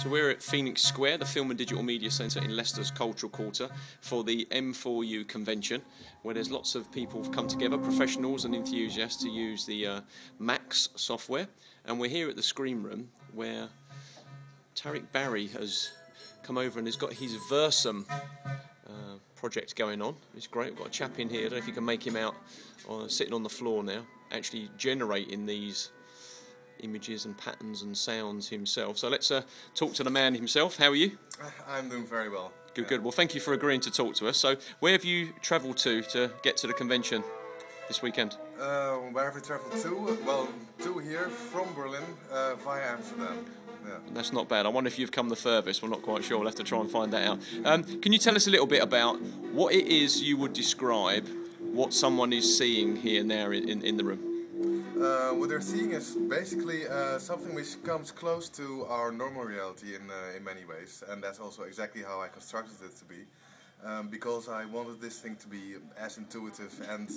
So we're at Phoenix Square, the Film and Digital Media Centre in Leicester's Cultural Quarter, for the M4U convention, where there's lots of people who've come together, professionals and enthusiasts, to use the Max software. And we're here at the Screen Room, where Tariq Barri has come over and has got his Versum project going on. It's great. We've got a chap in here, I don't know if you can make him out, sitting on the floor now, actually generating these images and patterns and sounds himself. So let's talk to the man himself. How are you? I'm doing very well. Good, good. Well, thank you for agreeing to talk to us. So where have you travelled to get to the convention this weekend? Where have we travelled to? Well, to here from Berlin via Amsterdam. Yeah. That's not bad. I wonder if you've come the furthest. We're not quite sure. We'll have to try and find that out. Can you tell us a little bit about what it is you would describe what someone is seeing here now in the room? What they're seeing is basically something which comes close to our normal reality in many ways, and that's also exactly how I constructed it to be, because I wanted this thing to be as intuitive and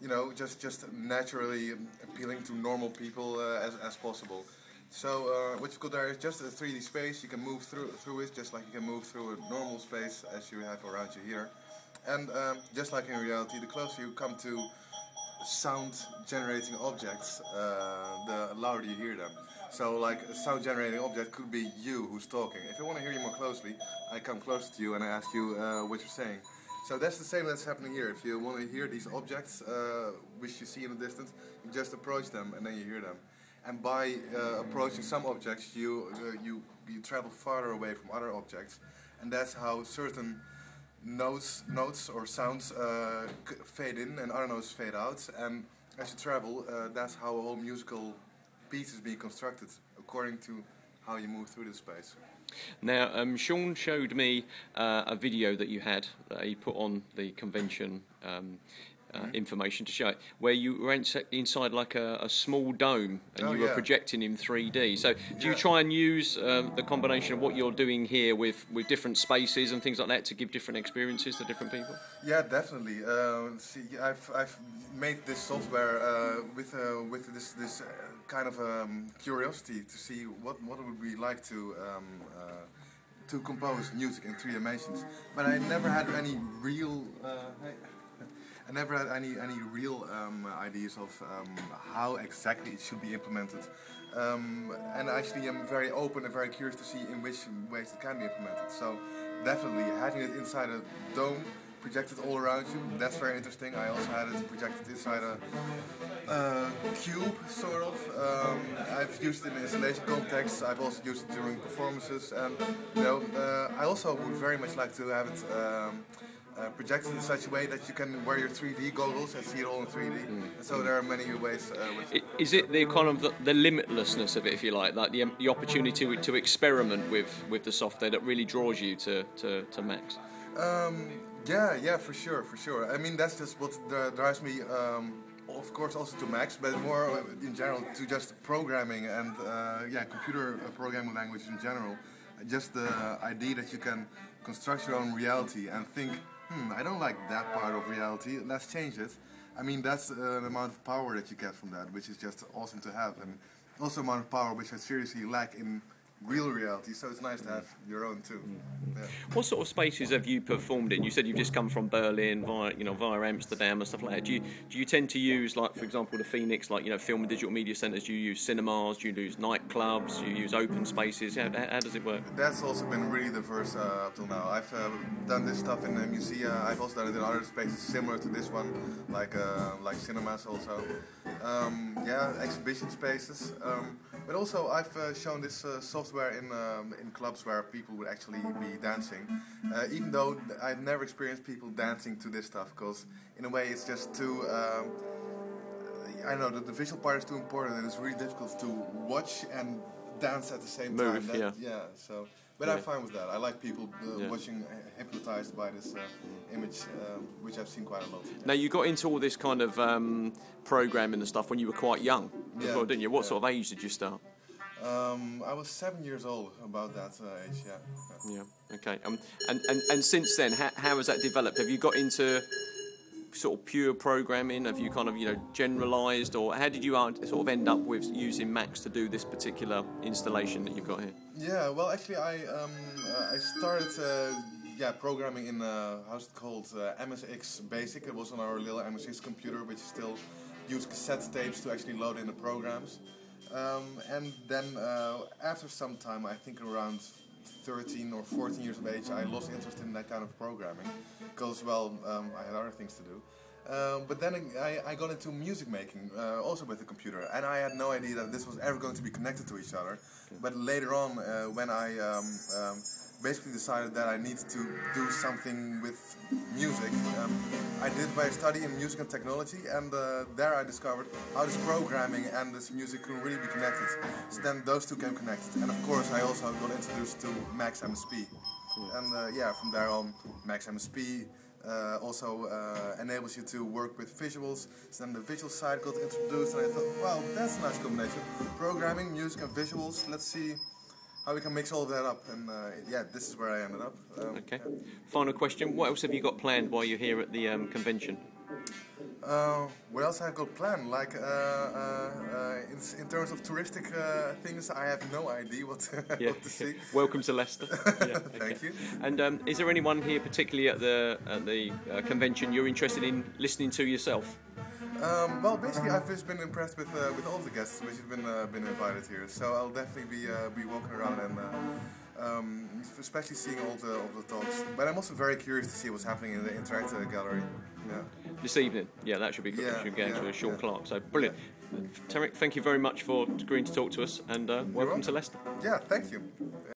you know, just naturally appealing to normal people as possible. So what you've got there is just a 3D space. You can move through it just like you can move through a normal space as you have around you here, and just like in reality, the closer you come to sound generating objects, the louder you hear them. So like a sound generating object could be you who's talking. If I want to hear you more closely, I come closer to you and I ask you what you're saying. So that's the same that's happening here. If you want to hear these objects which you see in the distance, you just approach them and then you hear them. And by approaching some objects, you travel farther away from other objects, and that's how certain notes or sounds fade in and other notes fade out. And as you travel, that's how a whole musical piece is being constructed, according to how you move through the space. Now, Sean showed me a video that you had that he put on the convention information to show it, where you were inside like a small dome and you were projecting in 3D. So do you try and use the combination of what you're doing here with different spaces and things like that to give different experiences to different people? Yeah, definitely. See, I've made this software with this kind of curiosity to see what it would be like to compose music in 3 dimensions. But I never had any real ideas of how exactly it should be implemented. And actually I'm very open and very curious to see in which ways it can be implemented. So definitely having it inside a dome, projected all around you, that's very interesting. I also had it projected inside a cube, sort of. I've used it in installation contexts, I've also used it during performances, and you know, I also would very much like to have it projected in such a way that you can wear your 3D goggles and see it all in 3D. And so there are many ways. Is it the kind of the limitlessness of it, if you like the opportunity to experiment with the software that really draws you to Max? Yeah, for sure. I mean, that's just what drives me, of course, also to Max, but more in general to just programming and computer programming language in general. Just the idea that you can construct your own reality and think, I don't like that part of reality, let's change it. I mean, that's an amount of power that you get from that, which is just awesome to have, and also amount of power which I seriously lack in real reality, so it's nice to have your own too. Yeah. What sort of spaces have you performed in? You said you've just come from Berlin via Amsterdam and stuff like that. Do you tend to use, like, for example, the Phoenix, like, film and digital media centres? Do you use cinemas? Do you use nightclubs? Do you use open spaces? How does it work? That's also been really diverse up till now. I've done this stuff in a museum. I've also done it in other spaces similar to this one, like cinemas also. Exhibition spaces. But also I've shown this software in clubs where people would actually be dancing, even though I've never experienced people dancing to this stuff, because in a way it's just too, I know that the visual part is too important and it's really difficult to watch and dance at the same time. But I'm fine with that. I like people watching, hypnotized by this image, which I've seen quite a lot. Now, you got into all this kind of programming and stuff when you were quite young as well, didn't you? What sort of age did you start? I was 7 years old, about that age, Yeah, okay. And since then, how has that developed? Have you got into sort of pure programming? Have you kind of, generalised, or how did you sort of end up with using Macs to do this particular installation that you've got here? Yeah, well, actually, I started programming in how's it called, MSX Basic. It was on our little MSX computer, which still used cassette tapes to actually load in the programs. And then after some time, I think around 13 or 14 years of age, I lost interest in that kind of programming because, well, I had other things to do. But then I got into music making, also with the computer, and I had no idea that this was ever going to be connected to each other. But later on, when I basically decided that I needed to do something with music, I did my study in music and technology, and there I discovered how this programming and this music can really be connected. So then those two came connected, and of course I also got introduced to Max MSP. And from there on, Max MSP also enables you to work with visuals. So then the visual side got introduced, and I thought, wow, that's a nice combination. Programming, music and visuals, let's see how we can mix all of that up. And this is where I ended up. Okay. Final question, what else have you got planned while you're here at the convention? What else have I got planned? Like, in terms of touristic things, I have no idea what to see. Welcome to Leicester. Thank you. And is there anyone here, particularly at the convention, you're interested in listening to yourself? Well, basically, I've just been impressed with all the guests which have been invited here. So I'll definitely be walking around and especially seeing all the talks. But I'm also very curious to see what's happening in the interactive gallery. Yeah. This evening, that should be good. We should go to Sean Clark. So brilliant. Yeah. Tariq, thank you very much for agreeing to talk to us, and welcome to Leicester. Yeah, thank you.